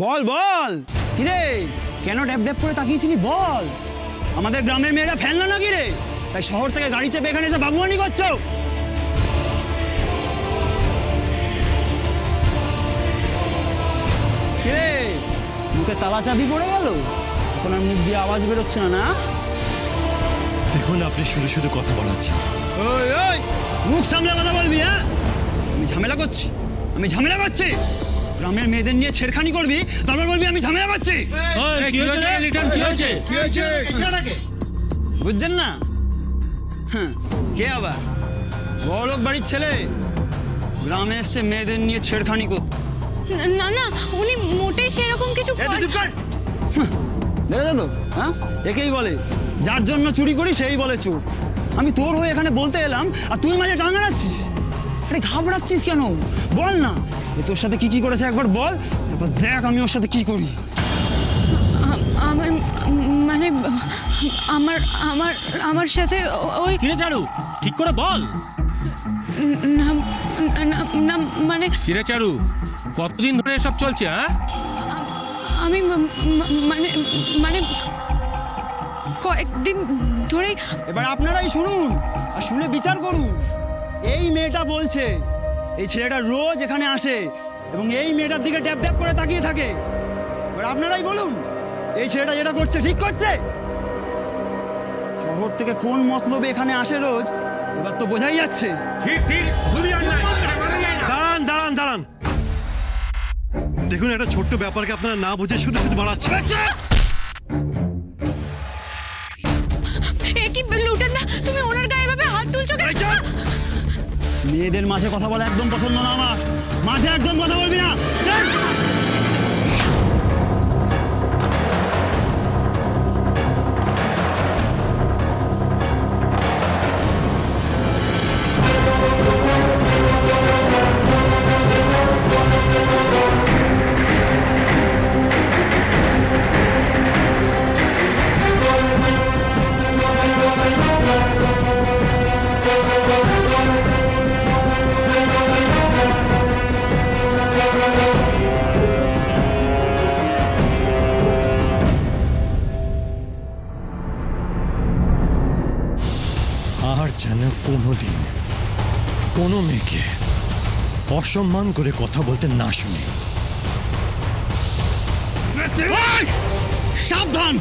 বল বল, কিরে কেন ড্যাব ড্যাব করে তাকিয়েছিলি বল? আমাদের গ্রামের মেয়েরা ফেললো না কিরে, তাই শহর থেকে গাড়ি চেপে এখানে এসে বাবুয়ানি করছো? কিরে মুখে তালা চাবি পড়ে গেল, এখন আর মুখ দিয়ে আওয়াজ বেরোচ্ছে না? না দেখুন আপনি শুধু শুধু কথা বলাচ্ছেন। ওই ওই মুখ সামলে কথা বলবি, হ্যাঁ? আমি ঝামেলা করছি, আমি ঝামেলা করছি। গ্রামের মেয়েদের নিয়ে ছেড়খানি করবি, তারপর বলবি আমি ঝামেলা করছি। বুঝছেন না? হ্যাঁ, কে আবার বড়লোক বাড়ির ছেলে গ্রামে এসছে মেয়েদের নিয়ে ছেড়খানি করতে? না না, উনি মোটেই সেরকম কিছু চুপ কর। দেখে গেল, হ্যাঁ? একেই বলে যার জন্য চুরি করি সেই বলে চোর। আমি তোর হয়ে এখানে বলতে এলাম আর তুই মাঝে টাঙাচ্ছিস। আরে ঘাবড়াচ্ছিস কেন? বল না, এ তোর সাথে কি কি করেছে একবার বল, তারপর দেখ আমি ওর সাথে কি করি। মানে আমার আমার আমার সাথে ওই কিরে চারু, ঠিক করে বল। না না মানে কিরে চারু, কতদিন ধরে এসব চলছে? হ্যাঁ, আমি মানে মানে কয়েকদিন ধরেই। এবার আপনারাই শুনুন আর শুনে বিচার করুন। এই মেয়েটা বলছে এই ছেলেটা রোজ এখানে আসে এবং এই মেয়েটার দিকে ড্যাব ড্যাব করে তাকিয়ে থাকে। এবার আপনারাই বলুন এই ছেলেটা যেটা করছে ঠিক করছে? শহর থেকে কোন মতলবে এখানে আসে রোজ, এবার তো বোঝাই যাচ্ছে। ঠিক ঠিক, খুবই অন্যায়। দাঁড়ান দাঁড়ান দাঁড়ান, দেখুন একটা ছোট্ট ব্যাপারকে আপনারা না বুঝে শুধু শুধু বাড়াচ্ছেন। এ কি লুটেন না, তুমি ওনার গায়ে এভাবে হাত তুলছো কেন? মেয়েদের মাঝে কথা বলা একদম পছন্দ না আমার, মাঝে একদম কথা বলবি না। চল। আর যেন কোনোদিন কোনো মেয়েকে অসম্মান করে কথা বলতে না শুনি। সাবধান,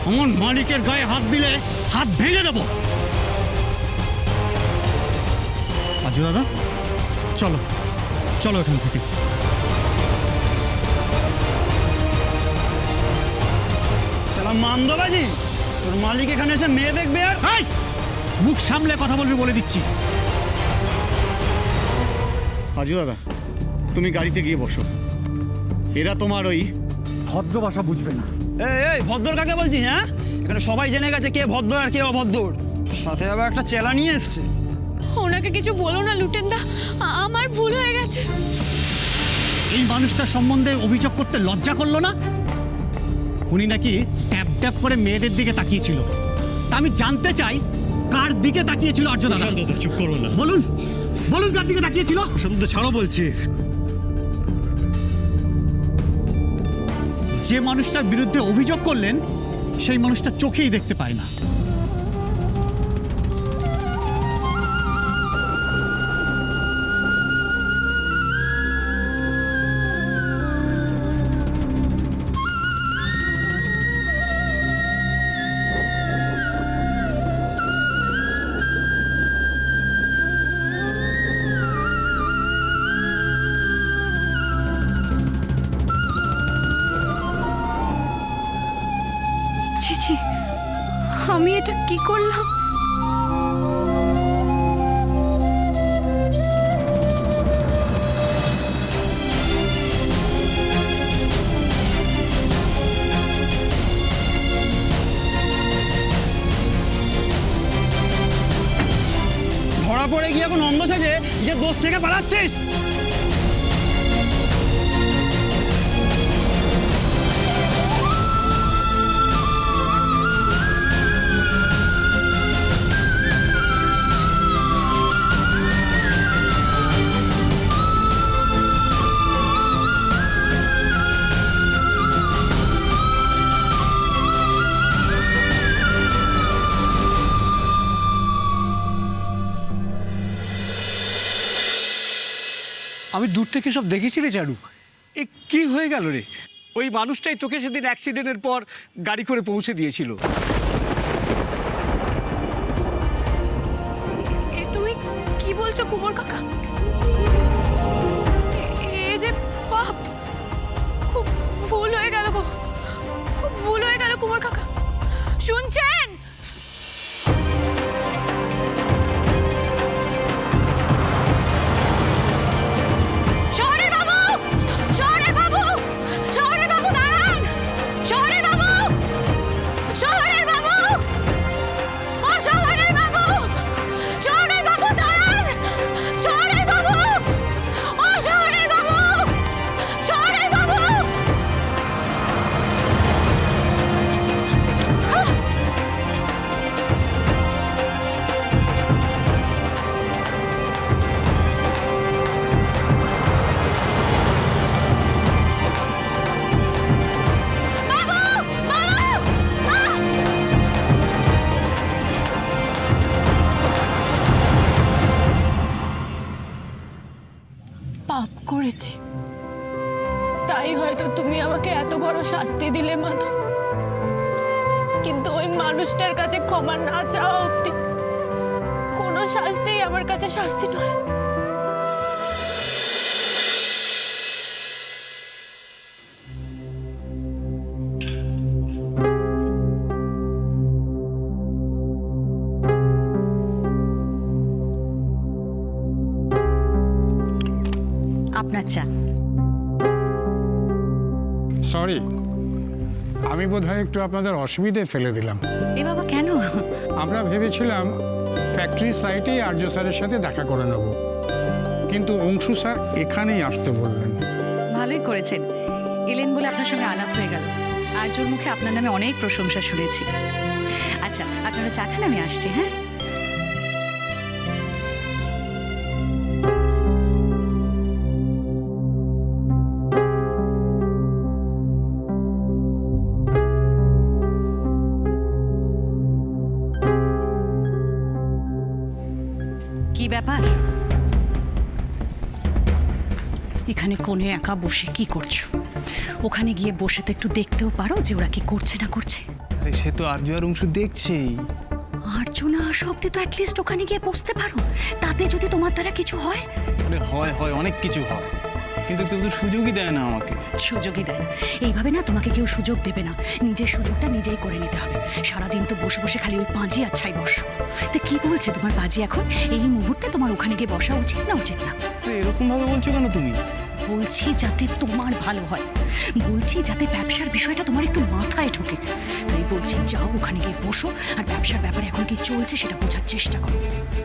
আমার মালিকের গায়ে হাত দিলে হাত ভেঙে দেবো। আজু দাদা চলো চলো এখান থেকে। সালাম মামদবাজি, তোর মালিক এখানে এসে মেয়ে দেখবে আর মুখ সামলে কথা বলবি বলে দিচ্ছি। আজু দাদা তুমি গাড়িতে গিয়ে বসো, এরা তোমার ওই ভদ্র ভাষা বুঝবে না। এই ভদ্র কাকে বলছিস? হ্যাঁ, এখানে সবাই জেনে গেছে কে ভদ্র আর কে অভদ্র, সাথে আবার একটা চেলা নিয়ে এসছে। ওনাকে কিছু বলো না লুটেনদা, আমার ভুল হয়ে গেছে। এই মানুষটার সম্বন্ধে অভিযোগ করতে লজ্জা করলো না? উনি নাকি ট্যাপ ট্যাপ করে মেয়েদের দিকে তাকিয়েছিল। তা আমি জানতে চাই কার দিকে তাকিয়েছিল আর্য দাদা? প্রশান্ত দা, চুপ করো না। বলুন বলুন কার দিকে তাকিয়েছিল? প্রশান্ত দা, ছাড়ো বলছি। যে মানুষটার বিরুদ্ধে অভিযোগ করলেন সেই মানুষটা চোখেই দেখতে পায় না। ছি ছি, আমি এটা কি করলাম? ধরা পড়ে গিয়ে এখন অন্ধ সেজে যে দোষ থেকে পালাচ্ছিস। আমি দূর থেকে সব দেখেছি রে চারু। এ কি হয়ে গেল রে? ওই মানুষটাই তোকে সেদিন অ্যাক্সিডেন্টের পর গাড়ি করে পৌঁছে দিয়েছিল। এ তুমি কি বলছো কুমোর কাকা? এ যে পাপ, খুব ভুল হয়ে গেল গো, খুব ভুল হয়ে গেল কুমোর কাকা। শুনছেন? শহরের বাবু, শহরের বাবু, শহরের বাবু দাঁড়ান, শহরের বাবু, শহরের বাবু, ও শহরের বাবু, শহরের বাবু দাঁড়ান, শহরের বাবু, ও শহরের বাবু, শহরের বাবু। বাবু, বাবু, পাপ করেছি, তাই হয়তো তুমি আমাকে এত বড় শাস্তি দিলে মাধব। কিন্তু ওই মানুষটার কাছে ক্ষমা না চাওয়া অব্দি কোনো শাস্তিই আমার কাছে শাস্তি নয়। আপনার চা। সরি, আমি বোধহয় একটু আপনাদের অসুবিধে ফেলে দিলাম। এ বাবা কেন? আমরা ভেবেছিলাম ফ্যাক্টরি সাইটেই আর্য স্যারের সাথে দেখা করে নেব, কিন্তু অংশু স্যার এখানেই আসতে বললেন। ভালোই করেছেন, এলেন বলে আপনার সঙ্গে আলাপ হয়ে গেল। আর্যর মুখে আপনার নামে অনেক প্রশংসা শুনেছি। আচ্ছা, আপনারা চা খান, আমি আসছি। হ্যাঁ, কি ব্যাপার? এখানে কোণে একা বসে কি করছো? ওখানে গিয়ে বসে তো একটু দেখতেও পারো যে ওরা কি করছে না করছে। আরে সে তো আর্য আর অংশু দেখছেই। আর্য না আসা অব্দি তো অ্যাটলিস্ট ওখানে গিয়ে বসতে পারো, তাতে যদি তোমার দ্বারা কিছু হয়। আরে হয় হয়, অনেক কিছু হয়, কিন্তু কেউ তো সুযোগই দেয় না আমাকে। সুযোগই দেয় না? এইভাবে না তোমাকে কেউ সুযোগ দেবে না, নিজের সুযোগটা নিজেই করে নিতে হবে। সারাদিন তো বসে বসে খালি ওই পাঁজি আর ছাই বসো। তো কি বলছে তোমার বাজি এখন? এই মুহূর্তে তোমার ওখানে গিয়ে বসা উচিত না উচিত না? আরে এরকম ভাবে বলছো কেন তুমি? বলছি যাতে তোমার ভালো হয়, বলছি যাতে ব্যবসার বিষয়টা তোমার একটু মাথায় ঢোকে। তাই বলছি যাও ওখানে গিয়ে বসো, আর ব্যবসার ব্যাপারে এখন কি চলছে সেটা বোঝার চেষ্টা করো।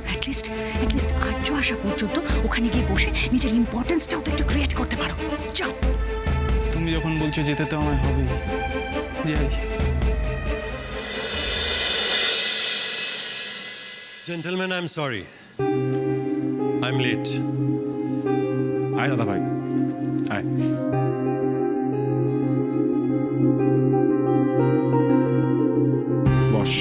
অ্যাটলিস্ট আর্য আসা পর্যন্ত ওখানে গিয়ে বসে নিজের ইম্পর্টেন্সটাও তো একটু ক্রিয়েট করতে পারো। যাও। তুমি যখন বলছো যেতে তো আমায় হবেই, যাই। Gentlemen, I'm sorry. I'm late. আয় দাদা ভাই, আয়। বস,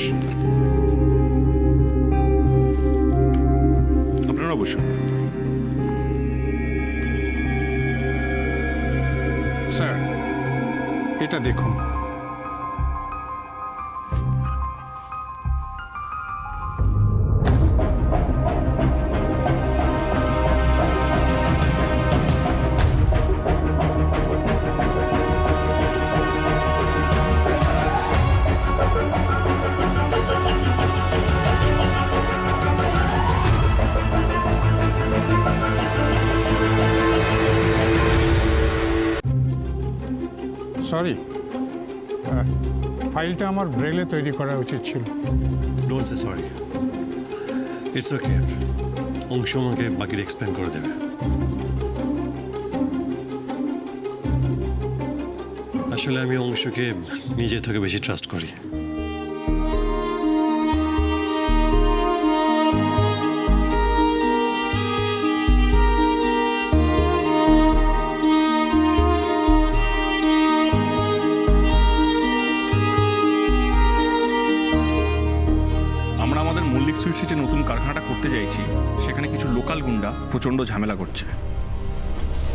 আপনারা বসুন। স্যার, এটা দেখুন। সরি, ফাইলটা আমার ব্রেলে তৈরি করা উচিত ছিল। Don't say sorry. It's okay. অংশ আমাকে বাকিটা এক্সপ্লেন করে দেবে। আসলে আমি অংশকে নিজের থেকে বেশি ট্রাস্ট করি। সুইটসে যে নতুন কারখানাটা করতে চাইছি, সেখানে কিছু লোকাল গুন্ডা প্রচণ্ড ঝামেলা করছে।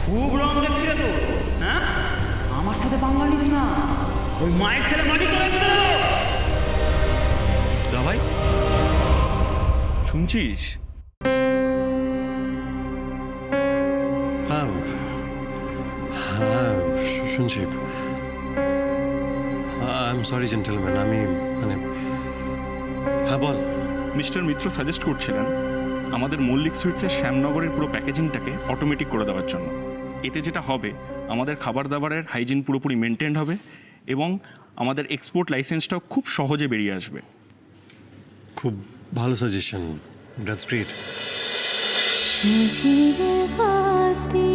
খুব রং দেখছি রে তো, হ্যাঁ? আমার সাথে পাঙ্গা নিস না, ওই মায়ের ছেলে মাটি তোলায় বেঁধে দেবো। দাদা ভাই শুনছিস? হ্যাঁ হ্যাঁ শুনছি। আই এম সরি জেন্টলম্যান, আমি মানে হ্যাঁ বল। মিস্টার মিত্র সাজেস্ট করছিলেন আমাদের মল্লিক সুইটসের শ্যামনগরের পুরো প্যাকেজিংটাকে অটোমেটিক করে দেওয়ার জন্য। এতে যেটা হবে, আমাদের খাবার দাবারের হাইজিন পুরোপুরি মেনটেন হবে এবং আমাদের এক্সপোর্ট লাইসেন্সটাও খুব সহজে বেরিয়ে আসবে। খুব ভালো সাজেশন, দ্যাটস গ্রেট। সাজিয়ে বাতি